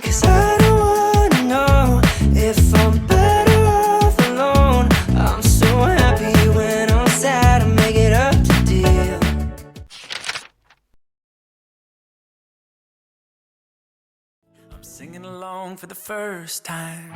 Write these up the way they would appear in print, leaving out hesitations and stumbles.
'cause I don't wanna know if I'm better off alone. I'm so happy when I'm sad, I make it up to deal. I'm singing along for the first time.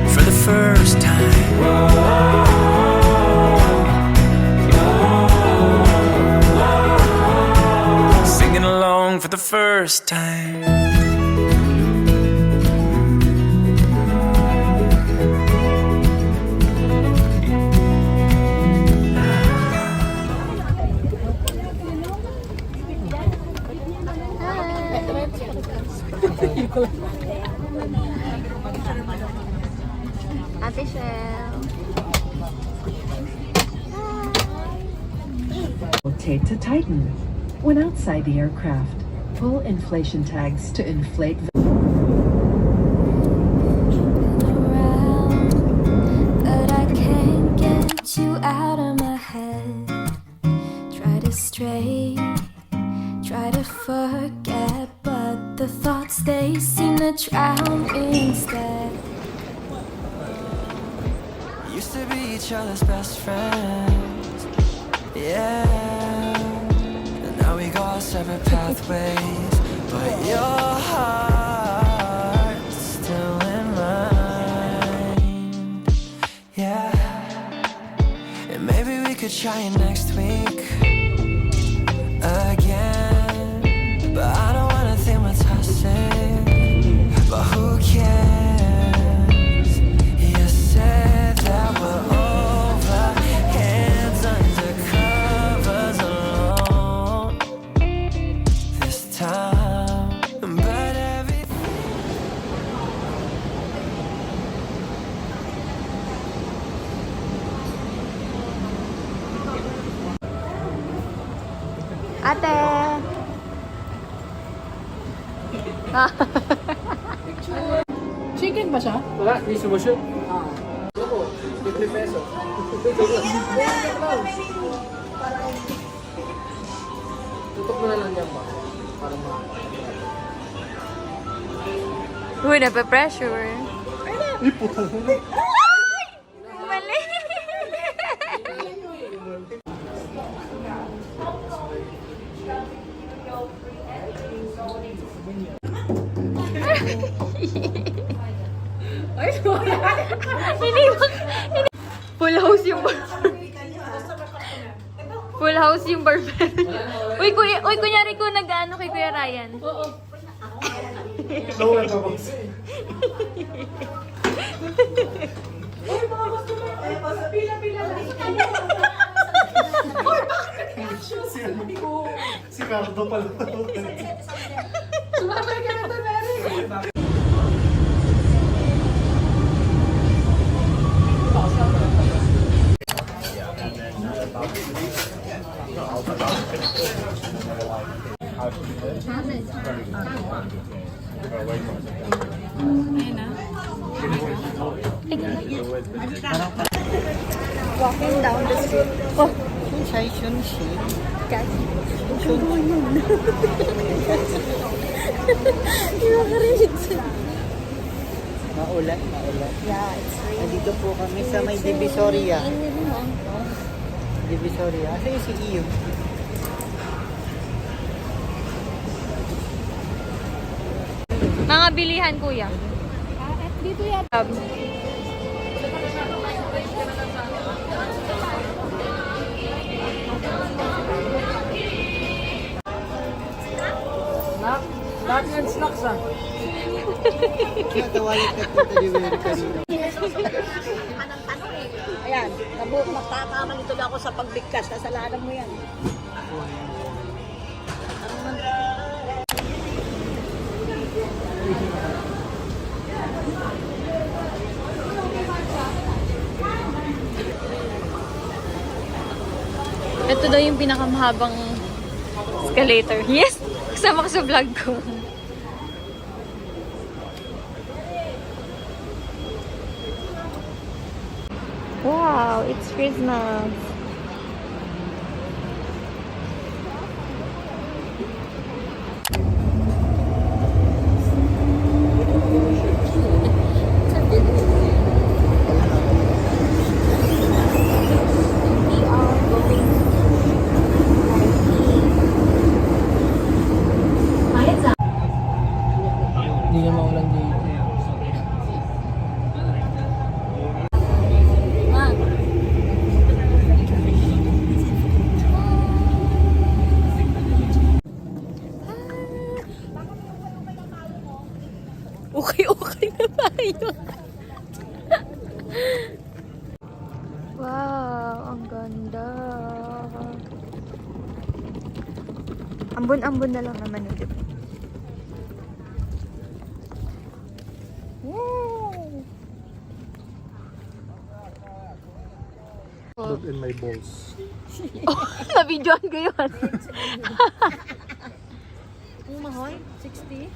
For the first time. Singing along for the first time. Ate Shell. Tape to tighten. When outside the aircraft, pull inflation tags to inflate. But I can't get you out of my head. Try to stray, try to forget, but the thoughts they seem to drown instead. Used to be each other's best friends, yeah. And now we go our separate pathways, but your heart's still in mine, yeah. And maybe we could try it next week again, but I don't wanna think we're toxic, but who cares? You said that we're over, hands under covers alone this time, but everything. Ate! Chicken ba siya? Wala, di sumushoot. Ako, 50 pesos. Tutok mo na lang yan ba? Para Uy, nape-pressure. Mali! Ay, wala. Full house yung Full house yung barber. Uy, kunyari ko nag-ano kay Kuya Ryan. Oo. lower ka ba? Ay, mga customer. Ay, pila-pila lang. Si Cardo pala. Sumabay ka na to, Mary. Walking down the street. Oh, guys. Hindi makarinig siya. Maulan. Yeah, it's raining. Nandito po kami sa may Divisoria. Divisoria. Asa yung si Iyo? Mga bilihan, kuya. Dito yan. Lahat ng snacks ah. Natawalip ka po tayo meron kanina. Ayan, magtakamali tuloy ako sa pagbigkas. Kasalanan mo yan. Ito daw yung pinakamahabang escalator. Yes! Kasama ko sa vlog ko. Wow! It's Christmas! Wow, ang ganda. Ambon-ambon na lang naman ito. Wow. Put in my balls. Oh, nabidyoan ko yun. Ang mahoy, 60.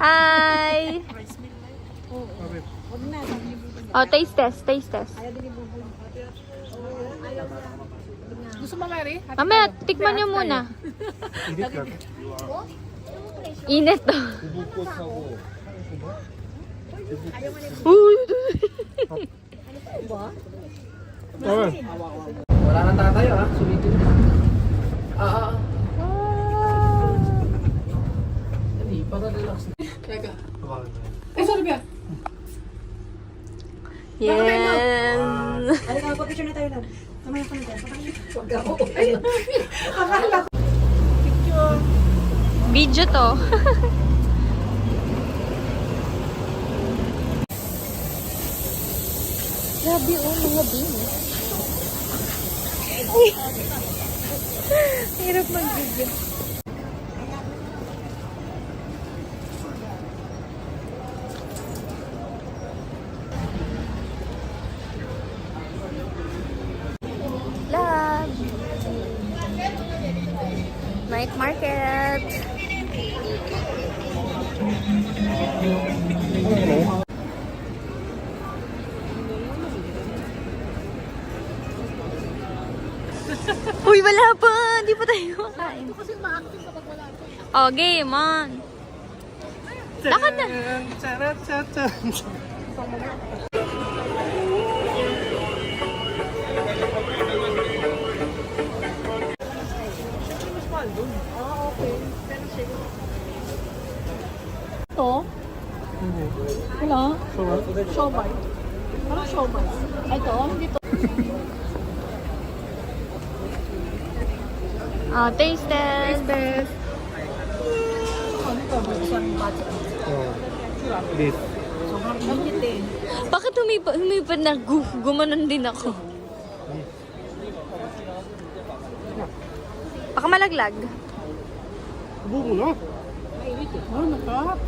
Hi! Okay. Huwag na. Oh, taste test, taste test. Ayaw din ibubul. Gusto mo, Mary? Mamaya, tikman nyo muna. Init ka. Init to. Bubukot ako. Uy! Okay. Wala nang tatayo ha, sulitin mo. Hindi, para relax. Teka. Hawakan tayo. Ay, sorry ba? Yes! Halika, picture na tayo na. Kamaya ka na dyan. Huwag ako. Video to. Grabe oh, mga beans. Uy! Hirap mag-video. Love! Night market! Uy, wala pa! Hindi pa tayo makain. Ito kasi ma-active kapag wala ito. Oh, game on! Lakad na! Ito? Wala? Siomay. Parang siomay. Ito? Hindi to. Oh, taste test! Best. Oh. Beef. Bakit humipad na gumanon din ako? Baka malaglag. Subo mo na. Oh, nakap.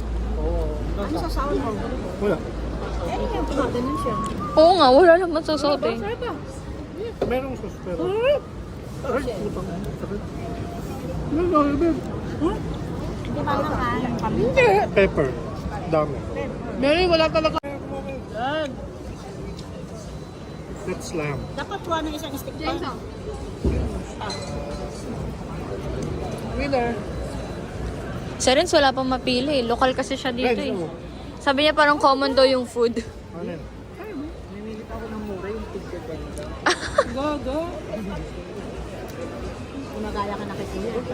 Ano sa sound mo? Wala. Eh, yung tumatanan siya. Oo nga, wala naman sasot eh. Merong sauce pero. Ay, putang. Sakit. Ano, babe? Hindi ba naman? Hindi. Pepper. Dami. Mary, wala talaga. That's lamb. Dapat kuha ng isang stick pa. Winner. Sarens, wala pang mapili. Local kasi siya dito Guys, eh. oh. Sabi niya parang common daw yung food. Ano yan? Namimili pa ako ng mura yung tigka ganito. Go, go. Gumagala ka na kasi yun.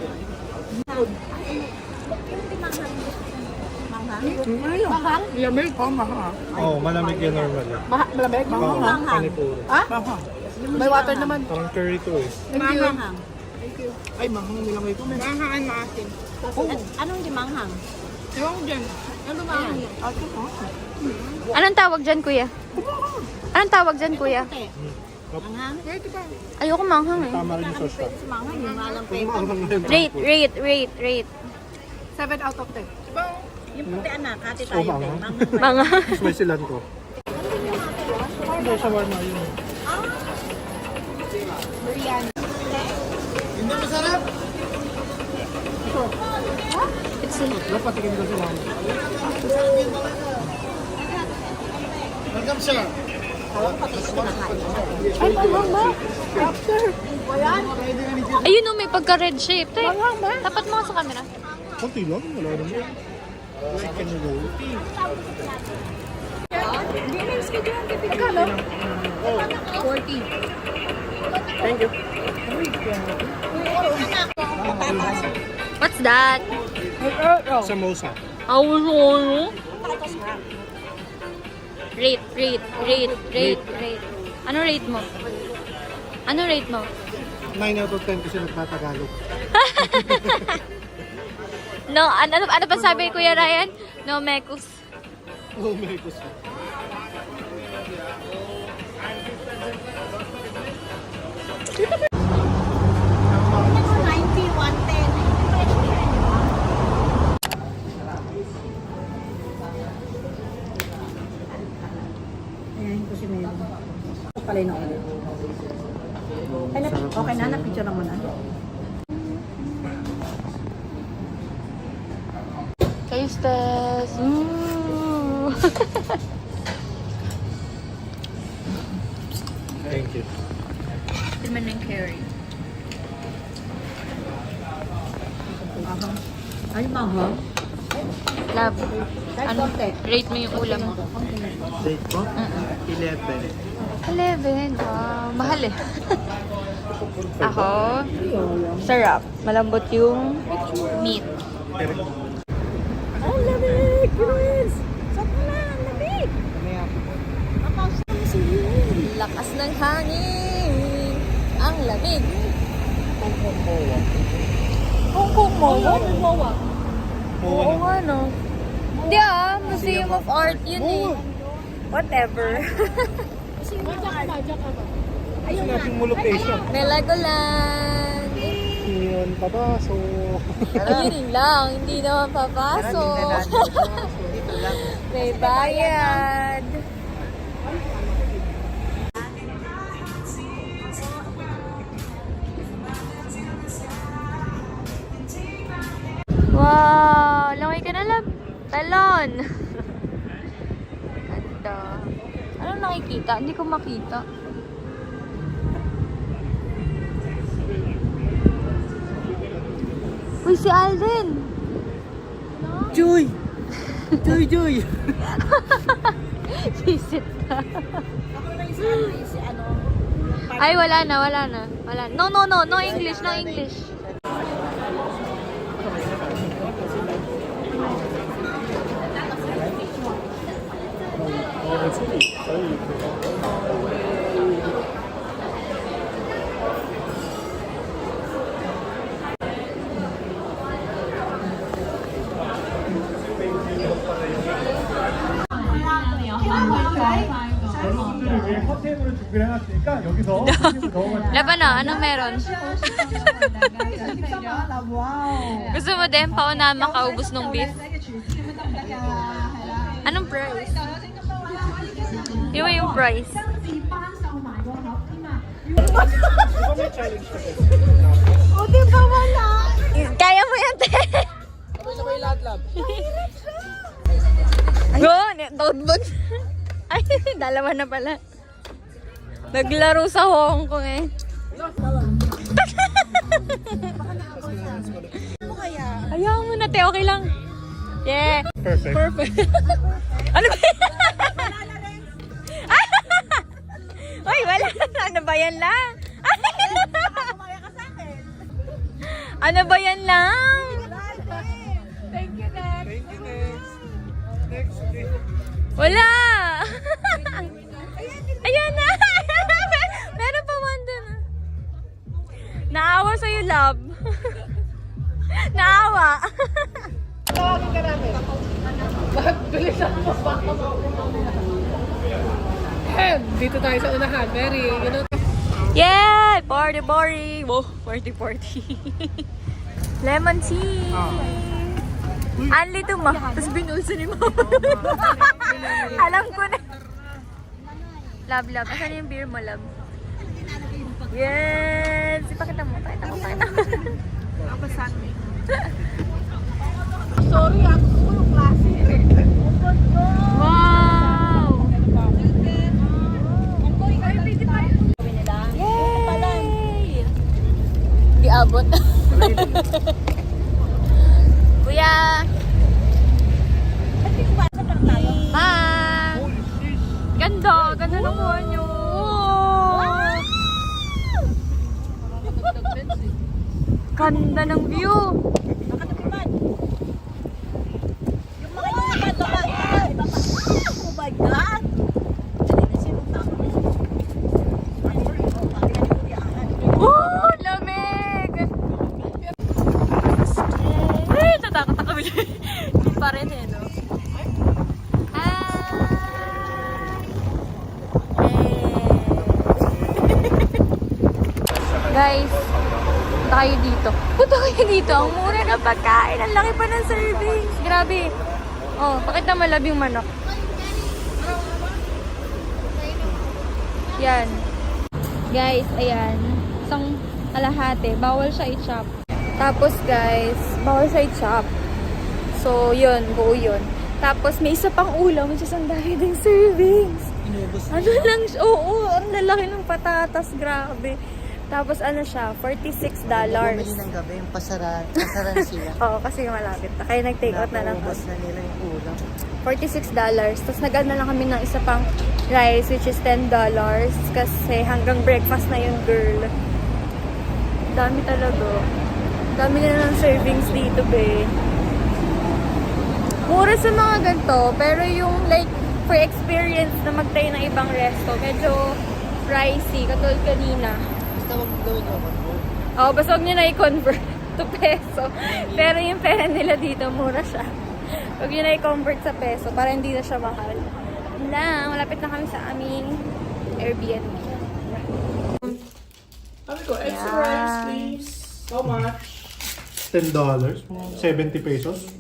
Mahal? Lamig. Oh, mahal. Oh, malamig yan normally. Malamig? Oo, panipuro. Ha? May water naman. Parang curry to eh. Thank you. Manghang. Ay, mahang nilagay ko. Mahang ay maasin. Anong di manghang? Yung dyan. Ano mahang? Ato ko. Anong tawag dyan, kuya? Anong tawag dyan, kuya? Puti. Manghang? Pwede ba? Ayoko manghang eh. Tama rin yung sauce Pwede sa manghang. Yung malang Kung pepper. maanghang na yun. Rate. 7 out of 10. Diba? Yung puti anak, hati Oh, tayo. manghang? Manghang. Mga. Spicy lang ko. Hindi, shawarma yun. It's Dapat tikim ko sila. Welcome sir. Ay, manghang ba? Ayun o, may pagka-red shape. Tapat mo sa camera. Kunti lang, wala naman. Chicken roll. Thank you. What's that? Samosa. Awuro. Rate. Ano rate mo? 9 out of 10 kasi nagtatagalog. No, ano pa sabi Kuya Ryan? No, Mekus. Oh my gosh. Ayan ko si Melo. Palay na ulit. Ay, okay na, na-picture naman na. Taste test. Ooh. Thank you. Timan ng curry. Ay, mahal. Love. Kahit Ano? konti. Rate mo yung ulam mo. Date ko? 11. 11. Wow. Mahal eh. Ako, sarap. Malambot yung meat. Ang lamig! Chris! Saan ka na? Ang lamig! Lakas ng hangin. Ang lamig. Hong Kong Mowa? Oo nga no. Hindi Museum of Art yun eh. Whatever. Ayun natin mo location. May Legoland. Yun, papaso. Ayun lang, hindi naman papasok. May bayad. Wow! Laway ka na lang. Talon! Ganda. Anong nakikita? Hindi ko makita. Uy, si Alden! Joy! Joy, Joy! Visit ka. Ako na si ano. Ay, wala na. No English, no English. 여러분들을 위해 컨테이너를 준비를 해놨으니까 여기서 손님을 넣어가지고 Laban na, anong meron? Gusto mo din pauna makaubos ng beef? Anong price? Yung price. O, di ba wala? Kaya mo yan, te! Sabay-sabay lahat, love. Go! Toadbot. Ay, dalawa na pala. Naglaro sa Hong Kong eh. Ayaw mo na, te. Okay lang. Yeah. Perfect. Ano ba yan? Uy, wala. Ano ba yan lang? Ano ba yan lang? Thank you, Dad. Thank you, next. Next. Wala! Ayan na! Meron pa man dun. Naawa sa'yo, love. Naawa. Tawagin ka namin. Bilisan mo. Dito tayo sa unahan. Mary, you know. Yeah! Party! Wow, party. Lemon tea. Anli to ma. Tapos binulso ni mama. Alam ko na. Love. Asan yung beer mo, love? Yes! Ipakita mo. Pakita mo. Sorry, ako po yung klase. Wow! Yay! Di abot. Kuya! Ma! Ganda ng kuha nyo. Ganda ng view. Nakatipad. Yung mga iba. Oh my God! Oh, lamig! Ay, tatakot ako. Hindi pa rin eh, no? Hi! Punta kayo dito. Punta kayo dito. Ang mura na pagkain. Ang laki pa ng servings. Grabe. Oh, pakita mo love yung manok. Yan. Guys, ayan. Isang kalahati. Bawal siya i-chop. Tapos guys, bawal siya i-chop. So, yun. Buo yun. Tapos, may isa pang ulam. Which is ang dahil ding servings. Ano lang siya? Oo, ang lalaki ng patatas. Grabe. Tapos, ano siya? $46. Bumili ng gabi, yung pasaran siya. Oo, kasi malapit na. Kaya nag-take out na lang. Napaubos na nila yung ulam. $46. Tapos nag-add na lang kami ng isa pang rice which is $10 kasi hanggang breakfast na yung girl. Dami talaga. Dami na ng servings dito, be. Mura sa mga ganito, pero yung like for experience na mag-try ng ibang resto, medyo pricey, katulad kanina. Basta wag mo gawin ako. Oo, basta huwag nyo na i-convert to peso. Pero yung pera nila dito, mura siya. Huwag nyo na i-convert sa peso para hindi na siya mahal. Yun lang, malapit na kami sa aming Airbnb. Sabi ko, extra rice please. How much? $10, 70 pesos.